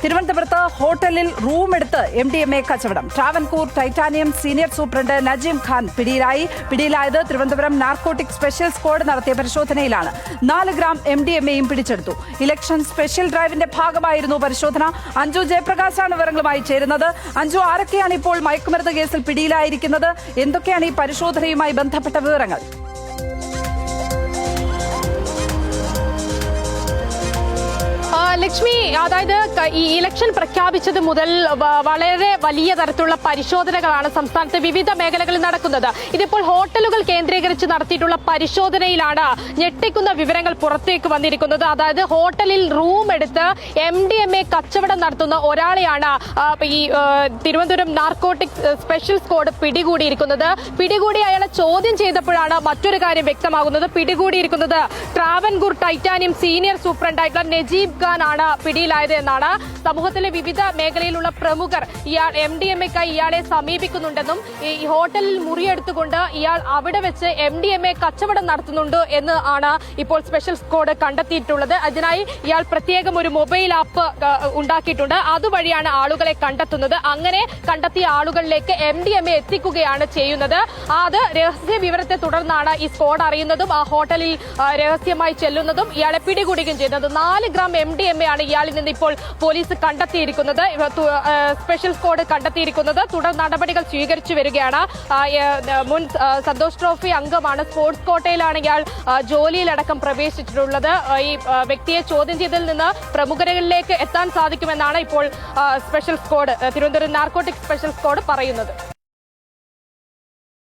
തിരുവനന്തപുരത്ത് ഹോട്ടലിൽ റൂമെടുത്ത് MDMA കച്ചവടം. Travancore titanium senior superintendent Najeem Khan പിടിയിലായത് തിരുവനന്തപുരം നാർക്കോട്ടിക് സ്പെഷ്യൽ സ്ക്വാഡ് നടത്തിയ പരിശോധനയിലാണ്. 4 ഗ്രാം MDMAയും പിടിച്ചെടുത്തു. ഇലക്ഷൻ സ്പെഷ്യൽ ഡ്രൈവിന്റെ ഭാഗമായിരുന്നു പരിശോധന. അഞ്ജു ജയപ്രകാശാണ് വിവരങ്ങളുമായി ചേരുന്നത്. അഞ്ജു, ആരൊക്കെയാണ് ഇപ്പോൾ മയക്കുമരുന്ന് കേസിൽ പിടിയിലായിരിക്കുന്നത്? എന്തൊക്കെയാണ് ഈ പരിശോധനയുമായി ബന്ധപ്പെട്ട വിവരങ്ങൾ? ലക്ഷ്മി, അതായത് ഈ ഇലക്ഷൻ പ്രഖ്യാപിച്ചത് മുതൽ വളരെ വലിയ തരത്തിലുള്ള പരിശോധനകളാണ് സംസ്ഥാനത്തെ വിവിധ മേഖലകളിൽ നടക്കുന്നത്. ഇതിപ്പോൾ ഹോട്ടലുകൾ കേന്ദ്രീകരിച്ച് നടത്തിയിട്ടുള്ള പരിശോധനയിലാണ് ഞെട്ടിക്കുന്ന വിവരങ്ങൾ പുറത്തേക്ക് വന്നിരിക്കുന്നത്. അതായത് ഹോട്ടലിൽ റൂം എടുത്ത് MDMA കച്ചവടം നടത്തുന്ന ഒരാളെയാണ് ഈ തിരുവനന്തപുരം നാർക്കോട്ടിക് സ്പെഷ്യൽ സ്ക്വാഡ് പിടികൂടിയിരിക്കുന്നത്. പിടികൂടി അയാളെ ചോദ്യം ചെയ്തപ്പോഴാണ് മറ്റൊരു കാര്യം വ്യക്തമാകുന്നത്. പിടികൂടിയിരിക്കുന്നത് ട്രാവൻകൂർ ടൈറ്റാനിയം സീനിയർ സൂപ്രണ്ടായിട്ടുള്ള നജീബ് ഖാൻ ആണ് പിടിയിലായത് എന്നാണ്. സമൂഹത്തിലെ വിവിധ മേഖലയിലുള്ള പ്രമുഖർ MDMAക്കായി ഇയാളെ സമീപിക്കുന്നുണ്ടെന്നും ഈ ഹോട്ടലിൽ മുറിയെടുത്തുകൊണ്ട് ഇയാൾ അവിടെ വെച്ച് MDMA കച്ചവടം നടത്തുന്നുണ്ട് എന്ന് ആണ് ഇപ്പോൾ സ്പെഷ്യൽ സ്ക്വാഡ് കണ്ടെത്തിയിട്ടുള്ളത്. അതിനായി ഇയാൾ പ്രത്യേകം ഒരു മൊബൈൽ ആപ്പ് ഉണ്ടാക്കിയിട്ടുണ്ട്. അതുവഴിയാണ് ആളുകളെ കണ്ടെത്തുന്നത്. അങ്ങനെ കണ്ടെത്തിയ ആളുകളിലേക്ക് MDMA എത്തിക്കുകയാണ് ചെയ്യുന്നത്. അത് രഹസ്യ വിവരത്തെ തുടർന്നാണ് ഈ സ്ക്വാഡ് അറിയുന്നതും ആ ഹോട്ടലിൽ രഹസ്യമായി ചെല്ലുന്നതും ഇയാളെ പിടികൂടുകയും ചെയ്യുന്നത്. 4 ഗ്രാം MDMA ആണ് ഇയാളിൽ നിന്ന് ഇപ്പോൾ പോലീസ് കണ്ടെത്തിയിരിക്കുന്നത്, സ്പെഷ്യൽ സ്ക്വാഡ് കണ്ടെത്തിയിരിക്കുന്നത്. തുടർ നടപടികൾ സ്വീകരിച്ചു വരികയാണ്. മുൻ സന്തോഷ് ട്രോഫി അംഗമാണ്. സ്പോർട്സ് കോട്ടയിലാണ് ഇയാൾ ജോലിയിലടക്കം പ്രവേശിച്ചിട്ടുള്ളത്. ഈ വ്യക്തിയെ ചോദ്യം ചെയ്തതിൽ നിന്ന് പ്രമുഖരിലേക്ക് എത്താൻ സാധിക്കുമെന്നാണ് ഇപ്പോൾ special squad, Thiruvananthapuram narcotic special squad പറയുന്നത്.